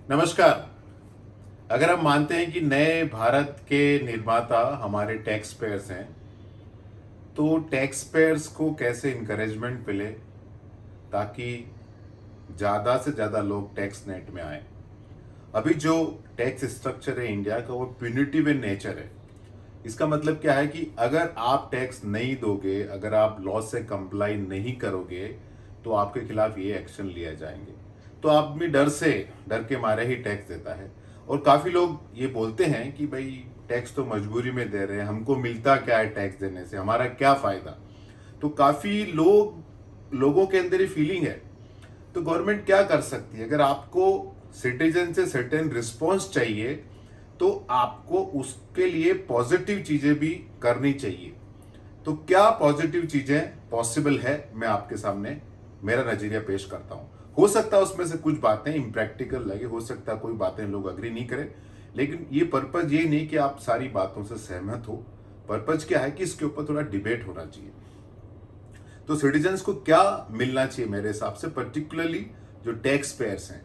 नमस्कार। अगर हम मानते हैं कि नए भारत के निर्माता हमारे टैक्स पेयर्स हैं, तो टैक्स पेयर्स को कैसे इनकरेजमेंट मिले ताकि ज़्यादा से ज़्यादा लोग टैक्स नेट में आए। अभी जो टैक्स स्ट्रक्चर है इंडिया का, वो प्यूनिटिव इन नेचर है। इसका मतलब क्या है कि अगर आप टैक्स नहीं दोगे, अगर आप लॉ से कंप्लाई नहीं करोगे, तो आपके खिलाफ ये एक्शन लिया जाएंगे। तो आदमी डर के मारे ही टैक्स देता है। और काफी लोग ये बोलते हैं कि भाई टैक्स तो मजबूरी में दे रहे हैं, हमको मिलता क्या है टैक्स देने से, हमारा क्या फायदा। तो काफी लोगों के अंदर ये फीलिंग है। तो गवर्नमेंट क्या कर सकती है? अगर आपको सिटीजन से सर्टेन रिस्पॉन्स चाहिए, तो आपको उसके लिए पॉजिटिव चीजें भी करनी चाहिए। तो क्या पॉजिटिव चीजें पॉसिबल है, मैं आपके सामने मेरा नजरिया पेश करता हूं। हो सकता है उसमें से कुछ बातें इम्प्रैक्टिकल लगे, हो सकता है कोई बातें लोग अग्री नहीं करें, लेकिन ये पर्पज ये नहीं कि आप सारी बातों से सहमत हो। पर्पज क्या है कि इसके ऊपर थोड़ा डिबेट होना चाहिए। तो सिटीजन्स को क्या मिलना चाहिए मेरे हिसाब से, पर्टिकुलरली जो टैक्स पेयर्स हैं।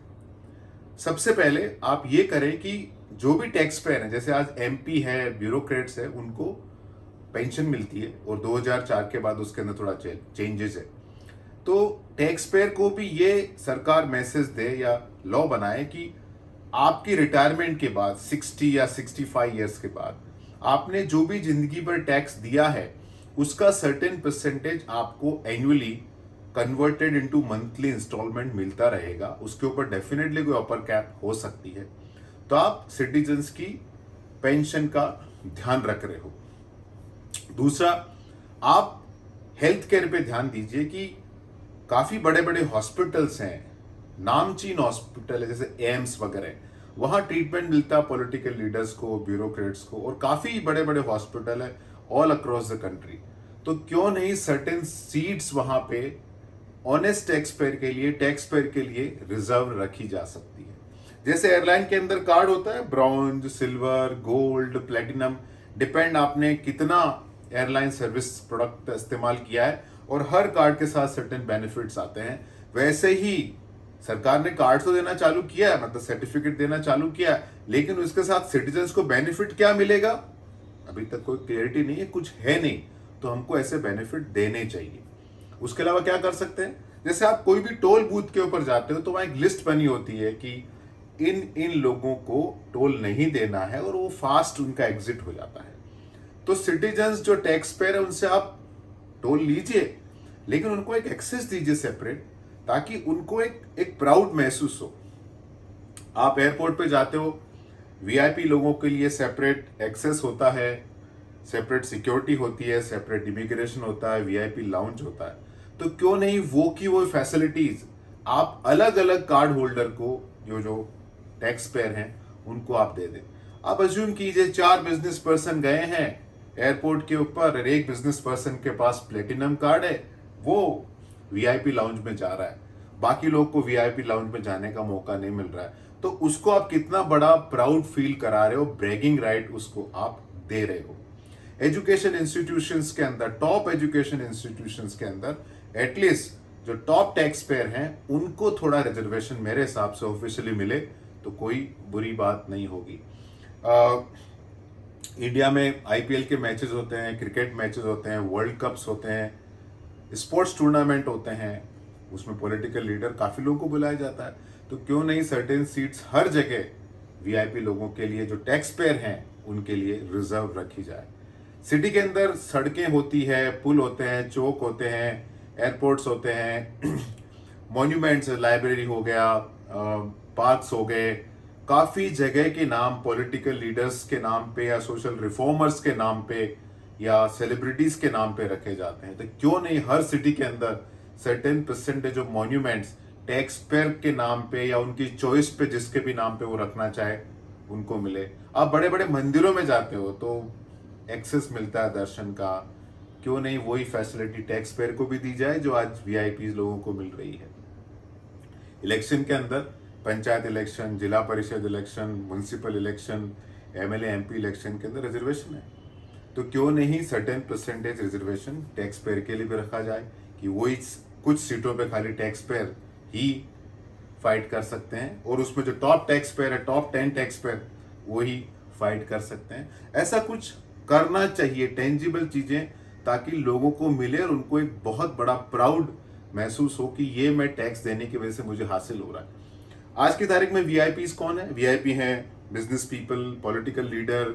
सबसे पहले आप ये करें कि जो भी टैक्स पेयर है, जैसे आज एमपी है, ब्यूरोक्रेट्स है, उनको पेंशन मिलती है और 2004 के बाद उसके अंदर थोड़ा चेंजेस है। तो टैक्स पेयर को भी ये सरकार मैसेज दे या लॉ बनाए कि आपकी रिटायरमेंट के बाद 60 या 65 ईयर्स के बाद आपने जो भी जिंदगी भर टैक्स दिया है, उसका सर्टेन परसेंटेज आपको annually converted into monthly instalment मिलता रहेगा। उसके ऊपर डेफिनेटली कोई अपर कैप हो सकती है। तो आप सिटीजन्स की पेंशन का ध्यान रख रहे हो। दूसरा, आप हेल्थ केयर पे ध्यान दीजिए कि काफी बड़े बड़े हॉस्पिटल्स हैं, नामचीन हॉस्पिटल है जैसे एम्स वगैरह, वहां ट्रीटमेंट मिलता है पॉलिटिकल लीडर्स को, ब्यूरोक्रेट्स को, और काफी बड़े बड़े हॉस्पिटल है ऑल अक्रॉस द कंट्री। तो क्यों नहीं सर्टेन सीट्स वहां पे ऑनेस्ट टैक्स पेयर के लिए रिजर्व रखी जा सकती है। जैसे एयरलाइन के अंदर कार्ड होता है, bronze, silver, gold, platinum, depend आपने कितना एयरलाइन सर्विस प्रोडक्ट इस्तेमाल किया है, और हर कार्ड के साथ सर्टेन बेनिफिट्स आते हैं। वैसे ही सरकार ने कार्ड तो देना चालू किया है, मतलब सर्टिफिकेट देना चालू किया है, लेकिन उसके साथ सिटीजन्स को बेनिफिट क्या मिलेगा अभी तक कोई क्लियरिटी नहीं है, कुछ है नहीं। तो हमको ऐसे बेनिफिट देने चाहिए। उसके अलावा क्या कर सकते हैं, जैसे आप कोई भी टोल बूथ के ऊपर जाते हो तो वहां एक लिस्ट बनी होती है कि इन इन लोगों को टोल नहीं देना है, और वो फास्ट उनका एग्जिट हो जाता है। तो सिटीजन्स जो टैक्स पेयर है, उनसे आप टोल लीजिए, लेकिन उनको एक एक्सेस दीजिए सेपरेट, ताकि उनको एक प्राउड महसूस हो। आप एयरपोर्ट पे जाते हो, वीआईपी लोगों के लिए सेपरेट एक्सेस होता है, सेपरेट सिक्योरिटी होती है, सेपरेट इमिग्रेशन होता है, वीआईपी लाउंज होता है। तो क्यों नहीं वो की वो फैसिलिटीज आप अलग अलग कार्ड होल्डर को, जो टैक्स पेयर हैं, उनको आप दे दें। आप अज्यूम कीजिए 4 बिजनेस पर्सन गए हैं एयरपोर्ट के ऊपर, और एक बिजनेस पर्सन के पास प्लेटिनम कार्ड है, वो वीआईपी लाउंज में जा रहा है, बाकी लोग को वीआईपी लाउंज में जाने का मौका नहीं मिल रहा है। तो उसको आप कितना बड़ा प्राउड फील करा रहे हो, ब्रैगिंग राइट उसको आप दे रहे हो। एजुकेशन इंस्टीट्यूशंस के अंदर, टॉप एजुकेशन इंस्टीट्यूशंस के अंदर एटलीस्ट जो टॉप टैक्स पेयर हैं, उनको थोड़ा रिजर्वेशन मेरे हिसाब से ऑफिशियली मिले तो कोई बुरी बात नहीं होगी। इंडिया में आईपीएल के मैचेस होते हैं, क्रिकेट मैचेस होते हैं, वर्ल्ड कप्स होते हैं, स्पोर्ट्स टूर्नामेंट होते हैं, उसमें पॉलिटिकल लीडर काफी लोगों को बुलाया जाता है। तो क्यों नहीं सर्टेन सीट्स हर जगह वीआईपी लोगों के लिए, जो टैक्स पेयर हैं, उनके लिए रिजर्व रखी जाए। सिटी के अंदर सड़कें होती है, पुल होते हैं, चौक होते हैं, एयरपोर्ट्स होते हैं, मॉन्यूमेंट्स, लाइब्रेरी हो गया, पार्क्स हो गए, काफी जगह के नाम पॉलिटिकल लीडर्स के नाम पे या सोशल रिफॉर्मर्स के नाम पे या सेलिब्रिटीज के नाम पे रखे जाते हैं। तो क्यों नहीं हर सिटी के अंदर certain percentage of monuments tax payer के नाम पे या उनकी चॉइस पे, जिसके भी नाम पे वो रखना चाहे, उनको मिले। आप बड़े बड़े मंदिरों में जाते हो तो एक्सेस मिलता है दर्शन का, क्यों नहीं वही फैसिलिटी टैक्स पेयर को भी दी जाए जो आज वीआईपी लोगों को मिल रही है। इलेक्शन के अंदर, पंचायत इलेक्शन, जिला परिषद election, municipal election, MLA MP election के अंदर रिजर्वेशन है। तो क्यों नहीं certain percentage reservation tax payer के लिए भी रखा जाए कि वही कुछ सीटों पे खाली टैक्स पेयर ही फाइट कर सकते हैं, और उसमें जो टॉप टैक्स पेयर है, टॉप 10 टैक्स पेयर, वही फाइट कर सकते हैं। ऐसा कुछ करना चाहिए, टेंजिबल चीजें, ताकि लोगों को मिले और उनको एक बहुत बड़ा प्राउड महसूस हो कि ये मैं टैक्स देने की वजह से मुझे हासिल हो रहा है। आज की तारीख में वीआईपीज कौन है? वीआईपी हैं business people, political leader,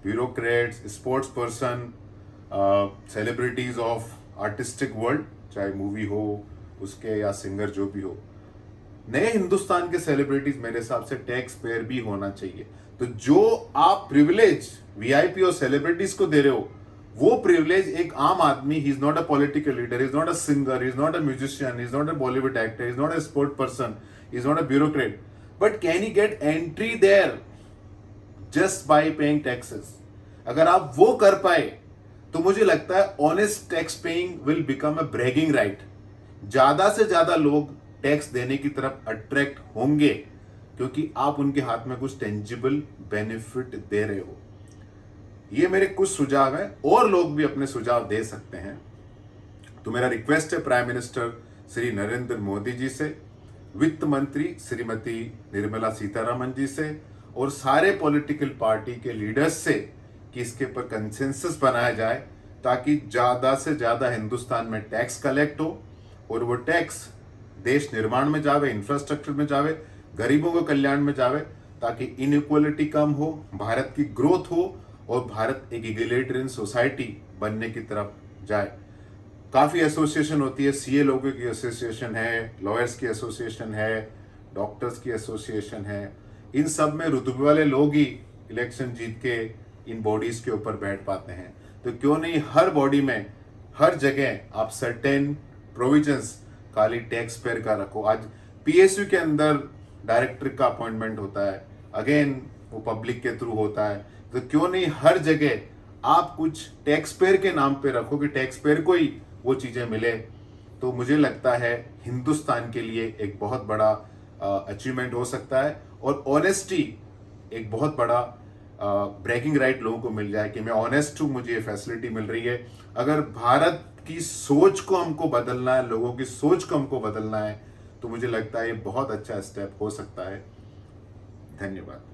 bureaucrats, sports person, celebrities of artistic world, चाहे मूवी हो उसके या सिंगर जो भी हो। नए हिंदुस्तान के सेलिब्रिटीज मेरे हिसाब से टैक्स पेयर भी होना चाहिए। तो जो आप प्रिविलेज वीआईपी और सेलिब्रिटीज को दे रहे हो, वो प्रिविलेज एक आम आदमी, he is not a political leader, is not a singer, is not a musician, is not a Bollywood actor, is not a sport person, is not a bureaucrat, but can he get entry there just by paying taxes? अगर आप वो कर पाए तो मुझे लगता है honest tax paying will become a bragging right. ज्यादा से ज्यादा लोग टैक्स देने की तरफ अट्रैक्ट होंगे, क्योंकि आप उनके हाथ में कुछ टेंजिबल बेनिफिट दे रहे हो। ये मेरे कुछ सुझाव हैं, और लोग भी अपने सुझाव दे सकते हैं। तो मेरा रिक्वेस्ट है प्राइम मिनिस्टर श्री नरेंद्र मोदी जी से, वित्त मंत्री श्रीमती निर्मला सीतारमन जी से, और सारे पॉलिटिकल पार्टी के लीडर्स से कि इसके ऊपर कंसेंसस बनाया जाए, ताकि ज्यादा से ज्यादा हिंदुस्तान में टैक्स कलेक्ट हो, और वो टैक्स देश निर्माण में जावे, इंफ्रास्ट्रक्चर में जावे, गरीबों के कल्याण में जावे, ताकि इनइक्वालिटी कम हो, भारत की ग्रोथ हो, और भारत एक इगलिटरियन सोसाइटी बनने की तरफ जाए। काफी एसोसिएशन होती है, सीए लोगों की एसोसिएशन है, लॉयर्स की एसोसिएशन है, डॉक्टर्स की एसोसिएशन है। इन सब में रुतबे वाले लोग ही इलेक्शन जीत के इन बॉडीज के ऊपर बैठ पाते हैं। तो क्यों नहीं हर बॉडी में, हर जगह आप सर्टेन प्रोविजंस खाली टैक्स पेयर का रखो। आज पीएसयू के अंदर डायरेक्टर का अपॉइंटमेंट होता है, अगेन वो पब्लिक के थ्रू होता है। तो क्यों नहीं हर जगह आप कुछ टैक्स पेयर के नाम पे रखो कि टैक्स पेयर को ही वो चीजें मिले। तो मुझे लगता है हिंदुस्तान के लिए एक बहुत बड़ा अचीवमेंट हो सकता है, और ऑनेस्टी एक बहुत बड़ा ब्रेकिंग राइट लोगों को मिल जाए कि मैं ऑनेस्ट हूं, मुझे ये फैसिलिटी मिल रही है। अगर भारत की सोच को हमको बदलना है, लोगों की सोच को हमको बदलना है, तो मुझे लगता है ये बहुत अच्छा स्टेप हो सकता है। धन्यवाद।